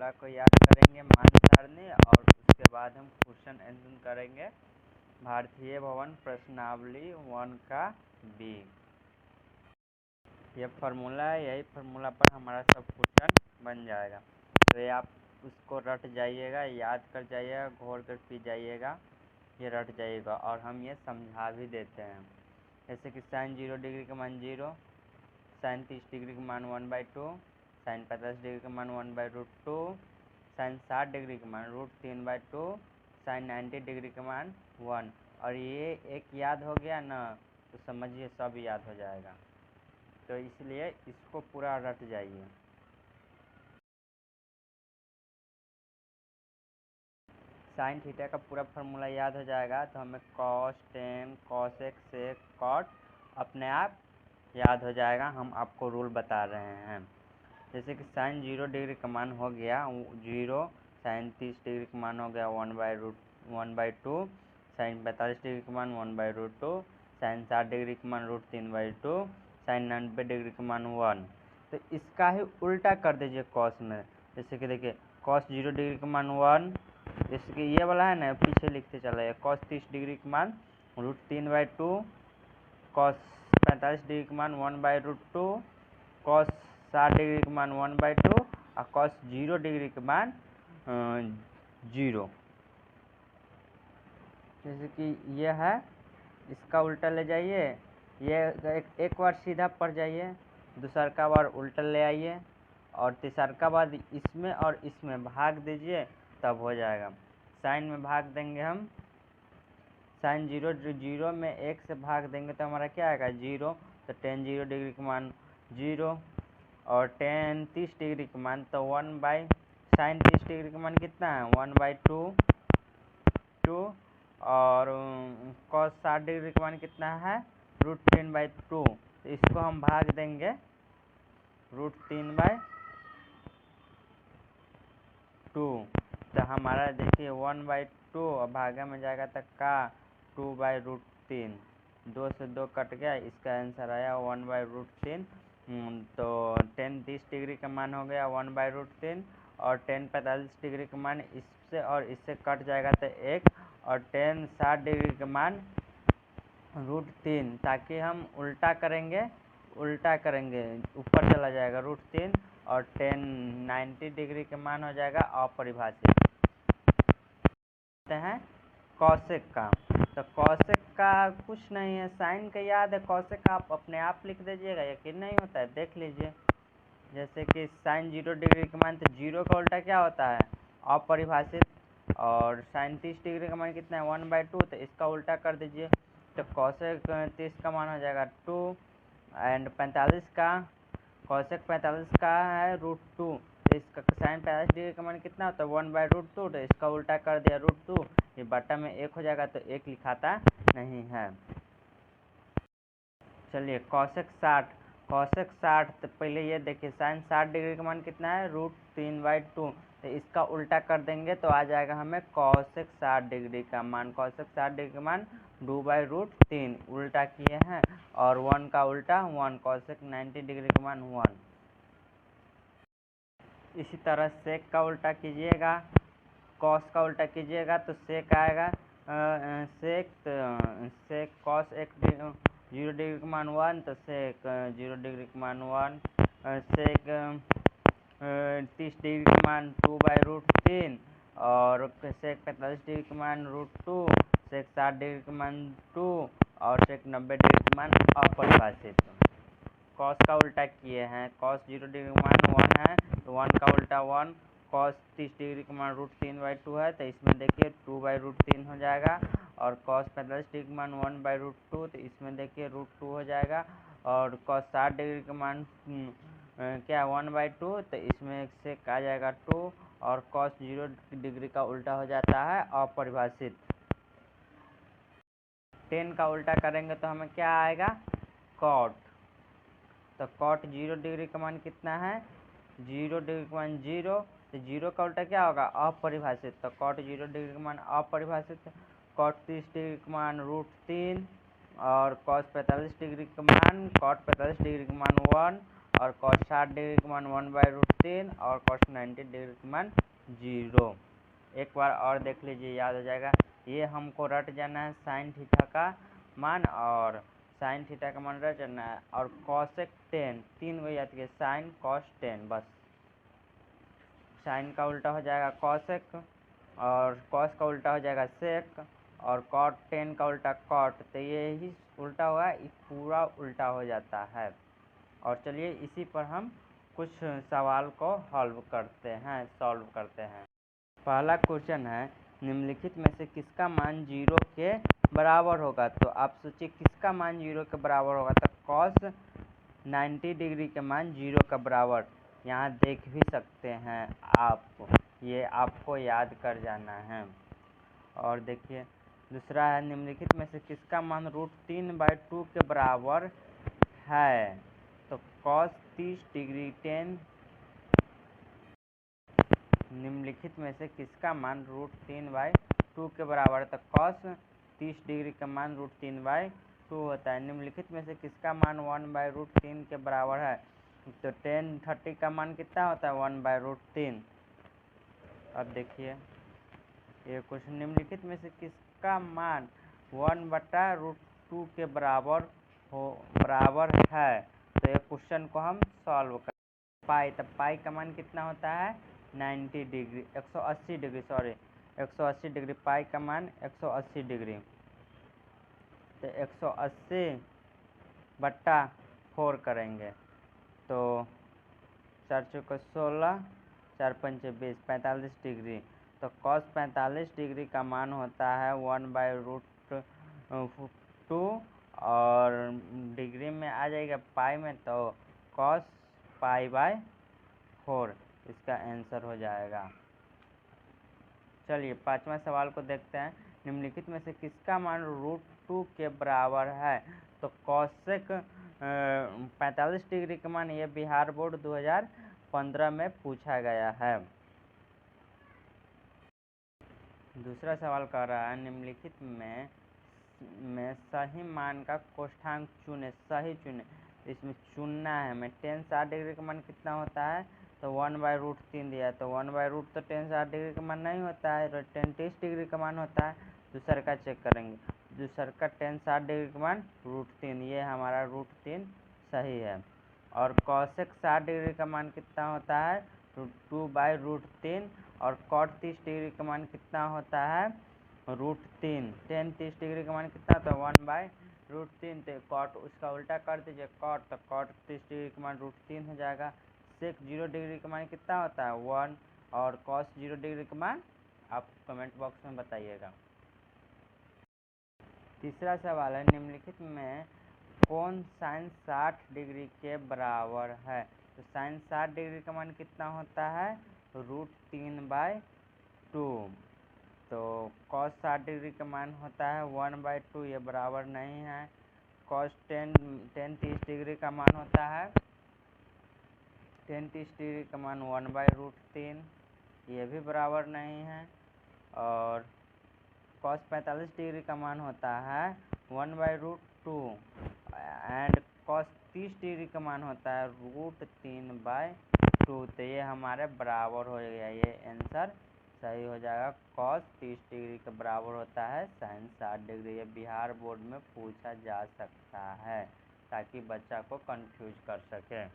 Formula को याद करेंगे, मान सारणी, और उसके बाद हम क्वेश्चन आंसर करेंगे भारतीय भवन प्रश्नावली 1 का बी। ये फार्मूला है, यही फार्मूला पर हमारा सब क्वेश्चन बन जाएगा। तो ये आप उसको रट जाइएगा, याद कर जाइएगा, घोर कर पी जाइएगा, ये रट जाइएगा। और हम ये समझा भी देते हैं, जैसे कि साइन 0 डिग्री का मान 0, साइन 30 डिग्री का मान 1/2, साइन 45 डिग्री का मान 1/√2, साइन 60 डिग्री का मान √3/2, साइन 90 डिग्री का मान 1। और ये एक याद हो गया ना, तो समझिए सब याद हो जाएगा। तो इसलिए इसको पूरा रट जाइए। साइन थीटा का पूरा फार्मूला याद हो जाएगा, तो हमें कॉस, टेन, कॉसेक, सेक, कॉट अपने आप याद हो जाएगा। हम आपको रूल बता रहे हैं, जैसे कि साइन 0 डिग्री का मान हो गया 0, साइन 30 डिग्री का मान हो गया 1/2, साइन 45 डिग्री का मान 1/√2, साइन 60 डिग्री का मान √3/2, साइन 90 डिग्री का मान 1। तो इसका ही उल्टा कर दीजिए कॉस में। जैसे कि देखिए कॉस 0 डिग्री का मान 1, जैसे कि ये वाला है ना, पीछे लिखते चला है। कॉस 30 डिग्री का मान √3/2, कॉस 45 डिग्री का मान 1/√2, कॉस 60 डिग्री का मान 1/2 और कॉस 0 डिग्री का मान 0। जैसे कि ये है, इसका उल्टा ले जाइए, ये एक बार सीधा पढ़ जाइए, दूसरा का बार उल्टा ले आइए, और तीसरा बार इसमें और इसमें भाग दीजिए, तब हो जाएगा। साइन में भाग देंगे हम, साइन 0 में 1 से भाग देंगे तो हमारा क्या आएगा 0। तो टेन 0 डिग्री का मान 0, और टेन 30 डिग्री का मान तो साइन 30 डिग्री का मान कितना है 1/2, और कॉस 60 डिग्री का मान कितना है √3/2। तो इसको हम भाग देंगे √3/2, तो हमारा देखिए 1/2 और भागा में जाएगा तक का 2/√3, 2 से 2 कट गया, इसका आंसर आया 1/√3। तो टेन 30 डिग्री का मान हो गया 1/√3, और टेन 45 डिग्री का मान इससे और इससे कट जाएगा तो 1, और टेन 60 डिग्री का मान √3, ताकि हम उल्टा करेंगे ऊपर चला जाएगा √3, और टेन 90 डिग्री का मान हो जाएगा अपरिभाषित। हैं कॉसेक का, तो कॉसेक का कुछ नहीं है, साइन का याद है, कॉसेक आप अपने आप लिख दीजिएगा, यकीन नहीं होता है, देख लीजिए। जैसे कि साइन 0 डिग्री का मान, तो 0 का उल्टा क्या होता है अपरिभाषित, और साइन 30 डिग्री का मान कितना है 1/2, तो इसका उल्टा कर दीजिए, तो कॉसेक 30 का मान हो जाएगा 2, एंड 45 का, कॉसेक 45 का है √2, तो इसका साइन 45 डिग्री का मान कितना होता है 1/√2, तो इसका उल्टा कर दिया √2, ये बटा में 1 हो जाएगा, तो 1 लिखाता नहीं है। चलिए कॉसेक 60, तो पहले ये देखिए साइन 60 डिग्री का मान कितना है √3/2, तो इसका उल्टा कर देंगे तो आ जाएगा हमें कॉसेक 60 डिग्री का मान, कॉसेक 60 डिग्री का मान 2/√3 उल्टा किए हैं, और 1 का उल्टा 1, कॉसेक 90 डिग्री का मान 1। इसी तरह सेक का उल्टा कीजिएगा, कॉस का उल्टा कीजिएगा तो सेक आएगा, सेक कॉस 0 डिग्री का मान 1, तो सेक 0 डिग्री का मान 1, सेक 30 डिग्री का मान 2/√3, और सेक 45 डिग्री का मान √2, सेक 60 डिग्री का मान 2, और सेक 90 डिग्री का मान अपरिभाषित। कॉस का उल्टा किए हैं, कॉस 0 डिग्री का मान 1 है, तो 1 का उल्टा 1, कॉस 30 डिग्री का मान √3/2 है, तो इसमें देखिए 2/√3 हो जाएगा, और कॉस 45 डिग्री का मान 1/√2, तो इसमें देखिए √2 हो जाएगा, और कॉस 60 डिग्री का मान क्या 1/2, तो इसमें से आ जाएगा 2, और कॉस 0 डिग्री का उल्टा हो जाता है अपरिभाषित। 10 का उल्टा करेंगे तो हमें क्या आएगा कॉट, तो कॉट 0 डिग्री का मान कितना है 0 डिग्री का मान 0, तो 0 का उल्टा क्या होगा अपरिभाषित, तो कॉट 0 डिग्री का मान अपरिभाषित। कॉट 30 डिग्री का मान √3, और कॉस 45 डिग्री का मान कॉट 45 डिग्री का मान 1, और कॉस 60 डिग्री का मान 1/√3 और कॉस 90 डिग्री का मान 0। एक बार और देख लीजिए, याद हो जाएगा। ये हमको रट जाना है साइन थीटा का मान, और साइन थीटा का मान रट जाना है, और कॉसेक 10 3 को याद कीजिए, साइन कॉस 10, बस साइन का उल्टा हो जाएगा कॉसेक, और कॉस का उल्टा हो जाएगा सेक, और कॉट 10 का उल्टा कॉट। तो ये ही उल्टा हुआ, ये पूरा उल्टा हो जाता है। और चलिए इसी पर हम कुछ सवाल को सॉल्व करते हैं। पहला क्वेश्चन है, निम्नलिखित में से किसका मान 0 के बराबर होगा। तो आप सोचिए किसका मान 0 के बराबर होगा। तो कॉस 90 डिग्री के मान 0 के बराबर, यहाँ देख भी सकते हैं आप, ये आपको याद कर जाना है। और देखिए दूसरा है, निम्नलिखित में से किसका मान √3/2 के बराबर है। तो कॉस 30 डिग्री 10, निम्नलिखित में से किसका मान √3/2 के बराबर है। तो कॉस 30 डिग्री का मान √3/2 होता है। निम्नलिखित में से किसका मान 1/√3 के बराबर है। तो 10/30 का मान कितना होता है 1/√3। अब देखिए ये क्वेश्चन, निम्नलिखित में से किसका मान 1/√2 के बराबर है। तो ये क्वेश्चन को हम सॉल्व कर पाई। तब पाई का मान कितना होता है 90 डिग्री 180 डिग्री, सॉरी 180 डिग्री, पाई का मान 180 डिग्री। तो 180/4 करेंगे तो 4 चौके 16, 4 पंचे 20, 45 डिग्री। तो कॉस 45 डिग्री का मान होता है 1/√2, और डिग्री में आ जाएगा पाई में, तो कॉस π/4 इसका आंसर हो जाएगा। चलिए पांचवा सवाल को देखते हैं, निम्नलिखित में से किसका मान √2 के बराबर है। तो कॉसेक 45 डिग्री का मान, ये बिहार बोर्ड 2015 में पूछा गया है। दूसरा सवाल कह रहा है, निम्नलिखित में सही मान का कोष्ठांक चुने, सही चुने। इसमें चुनना है हमें। 10 60 डिग्री का मान कितना होता है। तो 1/√3 दिया है, तो 1/√, तो 10 60 डिग्री का मान नहीं होता है, तो 10 30 डिग्री का मान होता है। दूसरा का चेक करेंगे, दूसरा का 10 60 डिग्री का मान √3, ये हमारा √3 सही है। और कॉसेक 60 डिग्री का मान कितना होता है 2/√3, और कॉट 30 डिग्री का मान कितना होता है √3। 10 30 डिग्री का मान कितना होता है 1/√3। तो कॉट उसका उल्टा कर दीजिए कॉट, तो कॉट 30 डिग्री का मान √3 हो जाएगा। सेक 0 डिग्री का मान कितना होता है 1, और कॉस 0 डिग्री का मान आप कमेंट बॉक्स में बताइएगा। तीसरा सवाल है, निम्नलिखित में कौन साइन 60 डिग्री के बराबर है। तो साइन 60 डिग्री का मान कितना होता है √3/2। तो कॉस 60 डिग्री का मान होता है 1/2, ये बराबर नहीं है। कॉस 10 30 डिग्री का मान होता है 10 30 डिग्री का मान 1/√3, ये भी बराबर नहीं है। और कॉस 45 डिग्री का मान होता है 1/√2, एंड कॉस 30 डिग्री का मान होता है √3/2। तो ये हमारे बराबर हो गया, ये आंसर सही हो जाएगा। कॉस 30 डिग्री के बराबर होता है साइन 60 डिग्री। ये बिहार बोर्ड में पूछा जा सकता है, ताकि बच्चा को कंफ्यूज कर सके।